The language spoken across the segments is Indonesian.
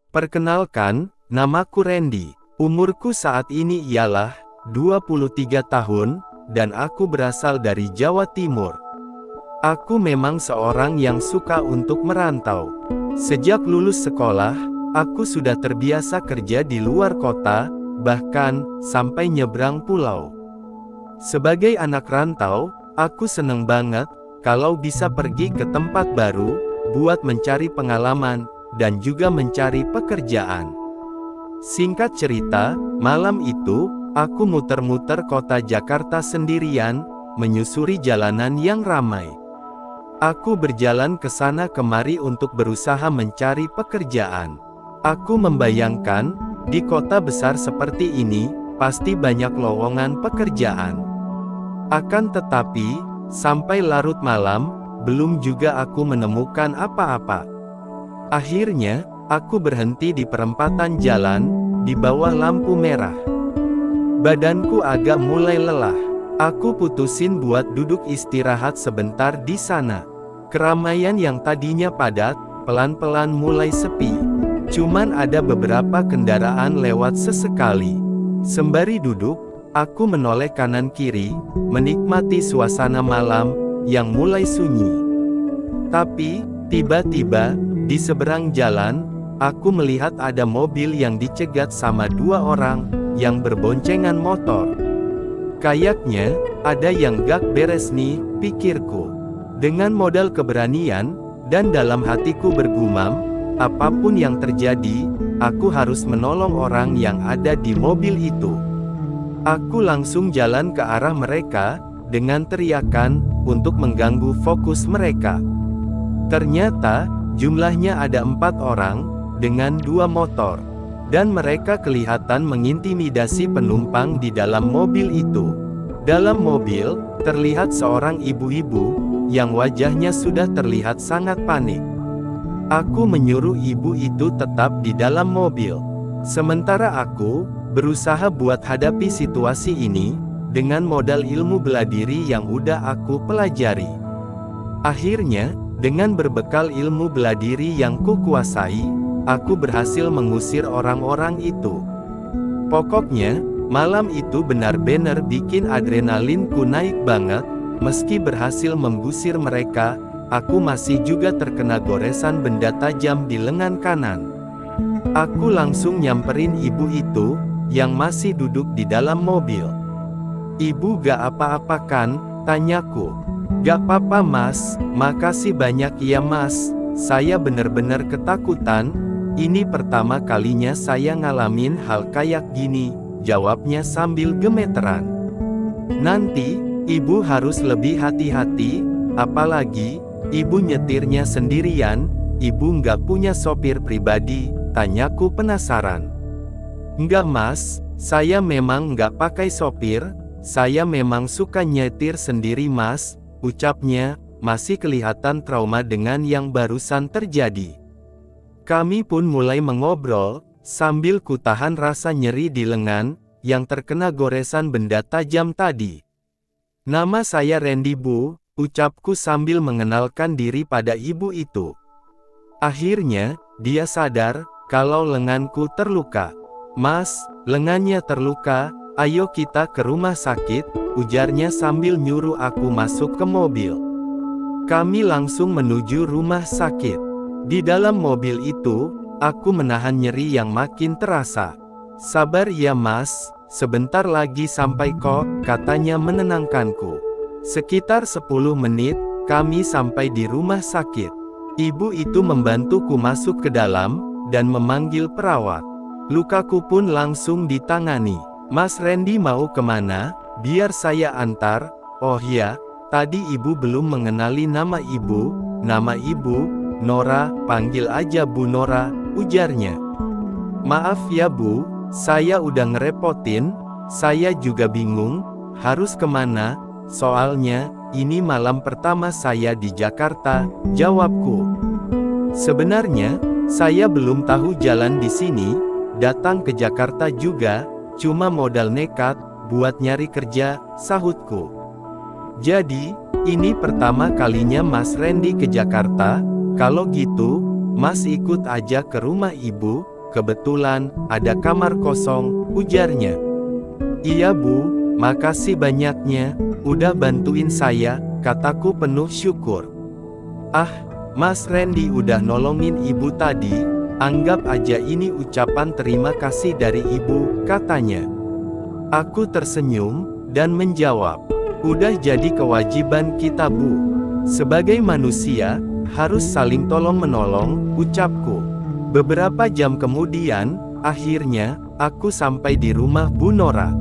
Perkenalkan, namaku Randy. Umurku saat ini ialah 23 tahun, dan aku berasal dari Jawa Timur. Aku memang seorang yang suka untuk merantau. Sejak lulus sekolah, aku sudah terbiasa kerja di luar kota, bahkan sampai nyebrang pulau. Sebagai anak rantau, aku seneng banget kalau bisa pergi ke tempat baru, buat mencari pengalaman, dan juga mencari pekerjaan. Singkat cerita, malam itu, aku muter-muter kota Jakarta sendirian, menyusuri jalanan yang ramai. Aku berjalan ke sana kemari untuk berusaha mencari pekerjaan. Aku membayangkan, di kota besar seperti ini, pasti banyak lowongan pekerjaan. Akan tetapi, sampai larut malam, belum juga aku menemukan apa-apa. Akhirnya, aku berhenti di perempatan jalan, di bawah lampu merah. Badanku agak mulai lelah. Aku putusin buat duduk istirahat sebentar di sana. Keramaian yang tadinya padat, pelan-pelan mulai sepi. Cuman ada beberapa kendaraan lewat sesekali. Sembari duduk, aku menoleh kanan kiri, menikmati suasana malam, yang mulai sunyi. Tapi, tiba-tiba, di seberang jalan, aku melihat ada mobil yang dicegat sama dua orang, yang berboncengan motor. Kayaknya, ada yang gak beres nih, pikirku. Dengan modal keberanian, dan dalam hatiku bergumam, apapun yang terjadi, aku harus menolong orang yang ada di mobil itu. Aku langsung jalan ke arah mereka, dengan teriakan, untuk mengganggu fokus mereka. Ternyata, jumlahnya ada 4 orang, dengan 2 motor. Dan mereka kelihatan mengintimidasi penumpang di dalam mobil itu. Dalam mobil, terlihat seorang ibu-ibu, yang wajahnya sudah terlihat sangat panik. Aku menyuruh ibu itu tetap di dalam mobil. Sementara aku, berusaha buat hadapi situasi ini, dengan modal ilmu bela diri yang udah aku pelajari. Akhirnya, dengan berbekal ilmu bela diri yang kukuasai, aku berhasil mengusir orang-orang itu. Pokoknya, malam itu benar-benar bikin adrenalinku naik banget. Meski berhasil menggusir mereka, aku masih juga terkena goresan benda tajam di lengan kanan. Aku langsung nyamperin ibu itu, yang masih duduk di dalam mobil. "Ibu gak apa-apa kan?" tanyaku. "Gak apa-apa mas, makasih banyak ya mas, saya bener-bener ketakutan, ini pertama kalinya saya ngalamin hal kayak gini," jawabnya sambil gemeteran. "Nanti, ibu harus lebih hati-hati, apalagi, ibu nyetirnya sendirian, ibu nggak punya sopir pribadi," tanyaku penasaran. "Enggak mas, saya memang nggak pakai sopir, saya memang suka nyetir sendiri mas," ucapnya, masih kelihatan trauma dengan yang barusan terjadi. Kami pun mulai mengobrol, sambil kutahan rasa nyeri di lengan, yang terkena goresan benda tajam tadi. "Nama saya Randy Bu," ucapku sambil mengenalkan diri pada ibu itu. Akhirnya, dia sadar, kalau lenganku terluka. "Mas, lengannya terluka, ayo kita ke rumah sakit," ujarnya sambil nyuruh aku masuk ke mobil. Kami langsung menuju rumah sakit. Di dalam mobil itu, aku menahan nyeri yang makin terasa. "Sabar ya mas, sebentar lagi sampai kok," katanya menenangkanku. Sekitar 10 menit, kami sampai di rumah sakit. Ibu itu membantuku masuk ke dalam, dan memanggil perawat. Lukaku pun langsung ditangani. "Mas Randy mau kemana? Biar saya antar." "Oh ya, tadi ibu belum mengenali nama ibu." "Nama ibu, Nora, panggil aja Bu Nora," ujarnya. "Maaf ya Bu, saya udah ngerepotin, saya juga bingung, harus kemana, soalnya, ini malam pertama saya di Jakarta," jawabku. Sebenarnya, saya belum tahu jalan di sini, datang ke Jakarta juga, cuma modal nekat, buat nyari kerja, sahutku. "Jadi, ini pertama kalinya Mas Randy ke Jakarta, kalau gitu, Mas ikut aja ke rumah ibu," kebetulan ada kamar kosong, ujarnya. Iya Bu, makasih banyaknya, udah bantuin saya, kataku penuh syukur. Ah, Mas Randy udah nolongin ibu tadi, anggap aja ini ucapan terima kasih dari ibu, katanya. Aku tersenyum, dan menjawab, udah jadi kewajiban kita Bu. Sebagai manusia, harus saling tolong-menolong, ucapku. Beberapa jam kemudian, akhirnya, aku sampai di rumah Bu Nora.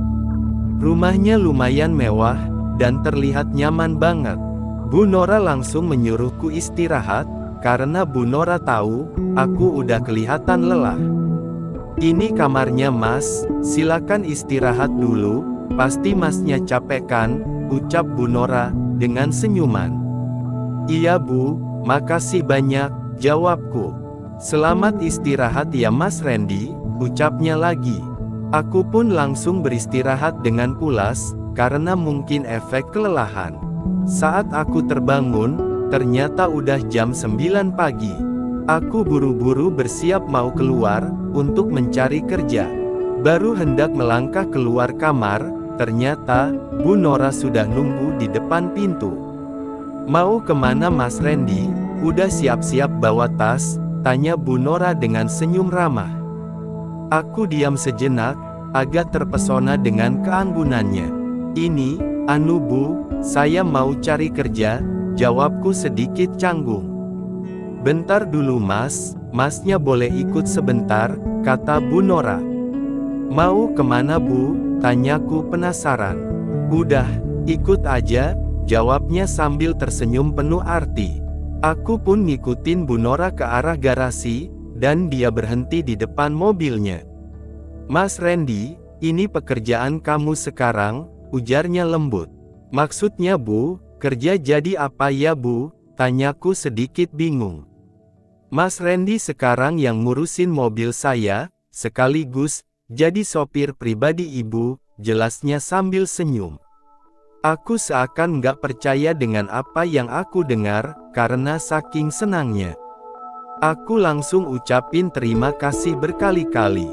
Rumahnya lumayan mewah, dan terlihat nyaman banget. Bu Nora langsung menyuruhku istirahat, karena Bu Nora tahu, aku udah kelihatan lelah. Ini kamarnya Mas, silakan istirahat dulu, pasti Masnya capek kan, ucap Bu Nora, dengan senyuman. Iya Bu, makasih banyak, jawabku. Selamat istirahat ya Mas Randy, ucapnya lagi. Aku pun langsung beristirahat dengan pulas, karena mungkin efek kelelahan. Saat aku terbangun, ternyata udah jam 9 pagi. Aku buru-buru bersiap mau keluar, untuk mencari kerja. Baru hendak melangkah keluar kamar, ternyata, Bu Nora sudah nunggu di depan pintu. Mau kemana Mas Randy? Udah siap-siap bawa tas? Tanya Bu Nora dengan senyum ramah. Aku diam sejenak, agak terpesona dengan keanggunannya. Ini, anu Bu, saya mau cari kerja, jawabku sedikit canggung. Bentar dulu Mas, Masnya boleh ikut sebentar, kata Bu Nora. Mau kemana Bu? Tanyaku penasaran. Udah, ikut aja, jawabnya sambil tersenyum penuh arti. Aku pun ngikutin Bu Nora ke arah garasi, dan dia berhenti di depan mobilnya. Mas Randy, ini pekerjaan kamu sekarang, ujarnya lembut. Maksudnya Bu, kerja jadi apa ya Bu? Tanyaku sedikit bingung. Mas Randy sekarang yang ngurusin mobil saya, sekaligus jadi sopir pribadi Ibu, jelasnya sambil senyum. Aku seakan nggak percaya dengan apa yang aku dengar, karena saking senangnya. Aku langsung ucapin terima kasih berkali-kali.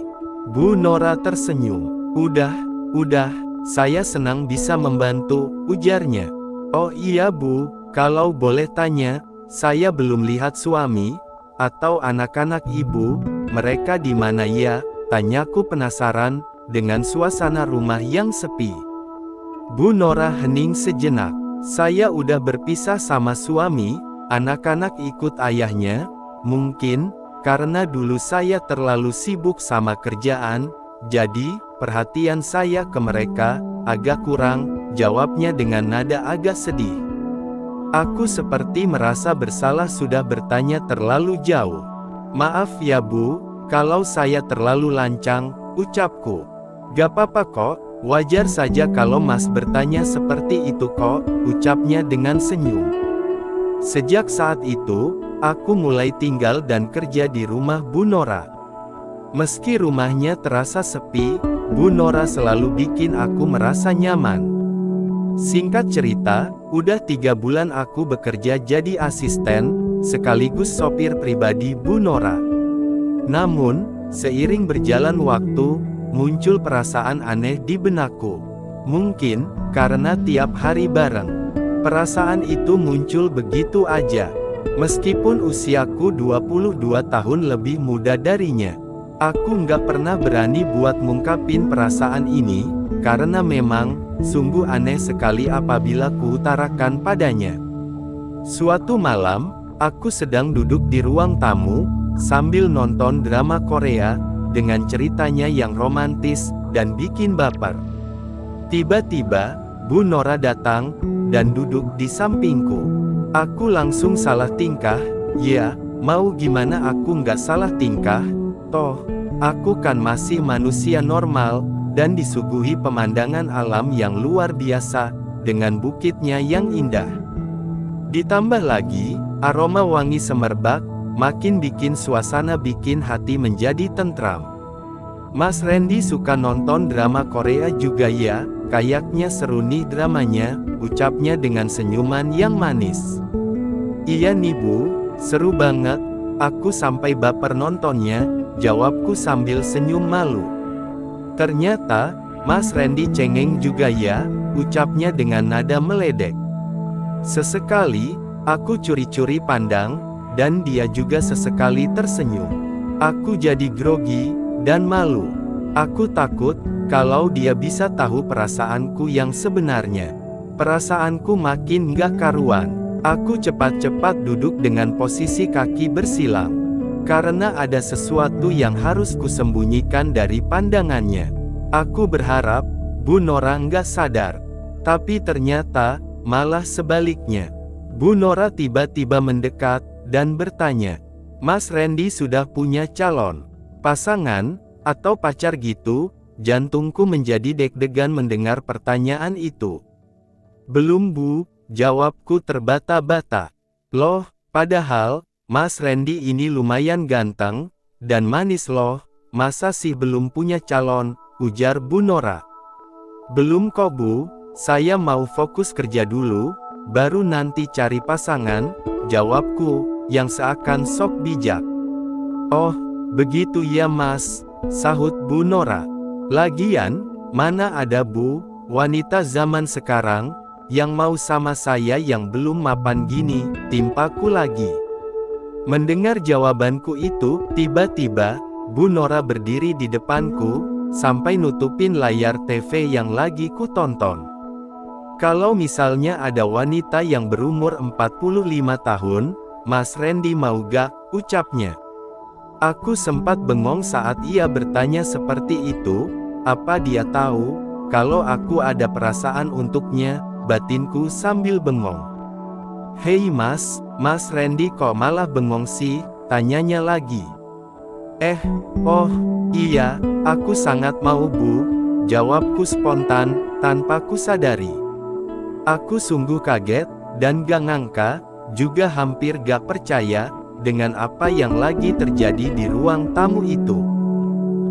Bu Nora tersenyum. Udah, saya senang bisa membantu, ujarnya. Oh iya Bu, kalau boleh tanya, saya belum lihat suami, atau anak-anak Ibu, mereka di mana ya? Tanyaku penasaran, dengan suasana rumah yang sepi. Bu Nora hening sejenak. Saya udah berpisah sama suami, anak-anak ikut ayahnya, mungkin, karena dulu saya terlalu sibuk sama kerjaan, jadi, perhatian saya ke mereka, agak kurang, jawabnya dengan nada agak sedih. Aku seperti merasa bersalah sudah bertanya terlalu jauh. Maaf ya Bu, kalau saya terlalu lancang, ucapku. Gak apa-apa kok. Wajar saja kalau Mas bertanya seperti itu kok, ucapnya dengan senyum. Sejak saat itu, aku mulai tinggal dan kerja di rumah Bu Nora. Meski rumahnya terasa sepi, Bu Nora selalu bikin aku merasa nyaman. Singkat cerita, udah 3 bulan aku bekerja jadi asisten, sekaligus sopir pribadi Bu Nora. Namun, seiring berjalan waktu, muncul perasaan aneh di benakku. Mungkin, karena tiap hari bareng. Perasaan itu muncul begitu aja. Meskipun usiaku 22 tahun lebih muda darinya. Aku nggak pernah berani buat ngungkapin perasaan ini, karena memang, sungguh aneh sekali apabila kuutarakan padanya. Suatu malam, aku sedang duduk di ruang tamu, sambil nonton drama Korea, dengan ceritanya yang romantis, dan bikin baper. Tiba-tiba, Bu Nora datang, dan duduk di sampingku. Aku langsung salah tingkah, ya, mau gimana aku nggak salah tingkah, toh, aku kan masih manusia normal, dan disuguhi pemandangan alam yang luar biasa, dengan bukitnya yang indah. Ditambah lagi, aroma wangi semerbak, makin bikin suasana bikin hati menjadi tentram. Mas Randy suka nonton drama Korea juga ya, kayaknya seru nih dramanya, ucapnya dengan senyuman yang manis. Iya nih Bu, seru banget, aku sampai baper nontonnya, jawabku sambil senyum malu. Ternyata, Mas Randy cengeng juga ya, ucapnya dengan nada meledek. Sesekali, aku curi-curi pandang, dan dia juga sesekali tersenyum. Aku jadi grogi, dan malu. Aku takut, kalau dia bisa tahu perasaanku yang sebenarnya. Perasaanku makin gak karuan. Aku cepat-cepat duduk dengan posisi kaki bersilang. Karena ada sesuatu yang harus kusembunyikan dari pandangannya. Aku berharap, Bu Nora nggak sadar. Tapi ternyata, malah sebaliknya. Bu Nora tiba-tiba mendekat, dan bertanya, Mas Randy sudah punya calon pasangan, atau pacar gitu? Jantungku menjadi deg-degan mendengar pertanyaan itu. Belum Bu, jawabku terbata-bata. Loh, padahal, Mas Randy ini lumayan ganteng, dan manis loh, masa sih belum punya calon, ujar Bu Nora. Belum kok Bu, saya mau fokus kerja dulu, baru nanti cari pasangan, jawabku, yang seakan sok bijak. Oh, begitu ya Mas, sahut Bu Nora. Lagian, mana ada Bu, wanita zaman sekarang, yang mau sama saya yang belum mapan gini, timpaku lagi. Mendengar jawabanku itu, tiba-tiba, Bu Nora berdiri di depanku, sampai nutupin layar TV yang lagi ku tonton. Kalau misalnya ada wanita yang berumur 45 tahun, Mas Randy mau gak, ucapnya. Aku sempat bengong saat ia bertanya seperti itu, apa dia tahu, kalau aku ada perasaan untuknya, batinku sambil bengong. Hei Mas Randy kok malah bengong sih, tanyanya lagi. Oh, iya, aku sangat mau Bu, jawabku spontan, tanpa kusadari. Aku sungguh kaget, dan gak ngangka, juga hampir gak percaya, dengan apa yang lagi terjadi di ruang tamu itu.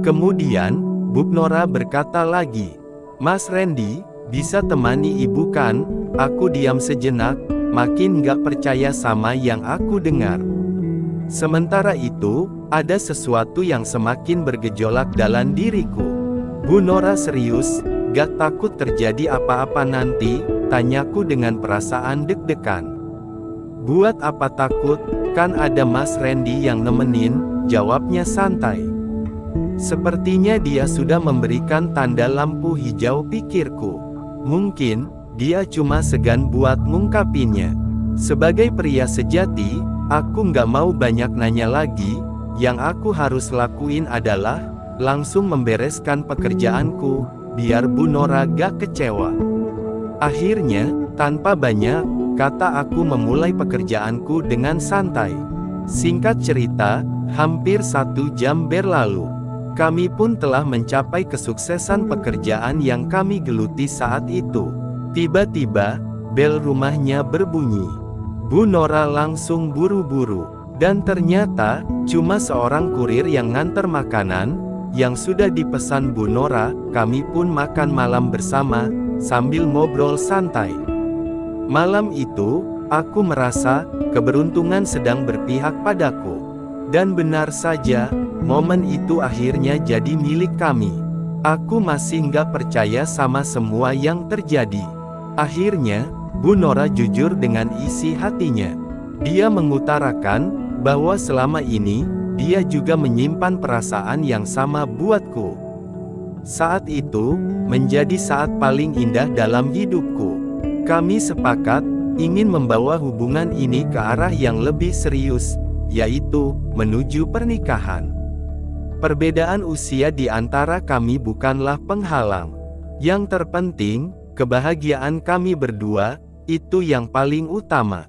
Kemudian, Bu Nora berkata lagi, Mas Randy, bisa temani ibu kan? Aku diam sejenak, makin gak percaya sama yang aku dengar. Sementara itu, ada sesuatu yang semakin bergejolak dalam diriku. Bu Nora serius, gak takut terjadi apa-apa nanti? Tanyaku dengan perasaan deg-degan. Buat apa takut, kan ada Mas Randy yang nemenin, jawabnya santai. Sepertinya dia sudah memberikan tanda lampu hijau, pikirku. Mungkin, dia cuma segan buat ngungkapinnya. Sebagai pria sejati, aku nggak mau banyak nanya lagi, yang aku harus lakuin adalah, langsung membereskan pekerjaanku, biar Bu Nora gak kecewa. Akhirnya, tanpa banyak kata aku memulai pekerjaanku dengan santai. Singkat cerita, hampir 1 jam berlalu. Kami pun telah mencapai kesuksesan pekerjaan yang kami geluti saat itu. Tiba-tiba, bel rumahnya berbunyi. Bu Nora langsung buru-buru. Dan ternyata, cuma seorang kurir yang nganter makanan, yang sudah dipesan Bu Nora. Kami pun makan malam bersama, sambil ngobrol santai. Malam itu, aku merasa, keberuntungan sedang berpihak padaku. Dan benar saja, momen itu akhirnya jadi milik kami. Aku masih nggak percaya sama semua yang terjadi. Akhirnya, Bu Nora jujur dengan isi hatinya. Dia mengutarakan, bahwa selama ini, dia juga menyimpan perasaan yang sama buatku. Saat itu, menjadi saat paling indah dalam hidupku. Kami sepakat, ingin membawa hubungan ini ke arah yang lebih serius, yaitu, menuju pernikahan. Perbedaan usia di antara kami bukanlah penghalang. Yang terpenting, kebahagiaan kami berdua, itu yang paling utama.